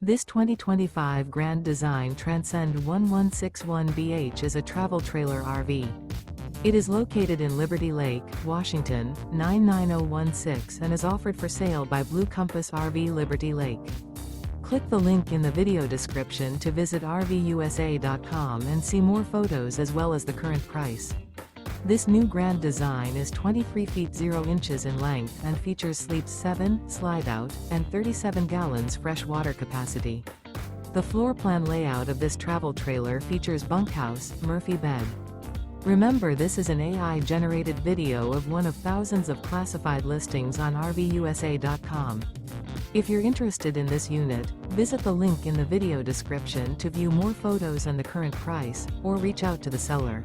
This 2025 Grand Design Transcend 1161BH is a travel trailer RV. It is located in Liberty Lake, Washington, 99016 and is offered for sale by Blue Compass RV Liberty Lake. Click the link in the video description to visit RVUSA.com and see more photos as well as the current price. This new Grand Design is 23 feet 0 inches in length and features sleeps 7, Slideout, and 37 gallons fresh water capacity. The floor plan layout of this travel trailer features bunkhouse, Murphy bed. Remember, this is an AI-generated video of one of thousands of classified listings on RVUSA.com. If you're interested in this unit, visit the link in the video description to view more photos and the current price, or reach out to the seller.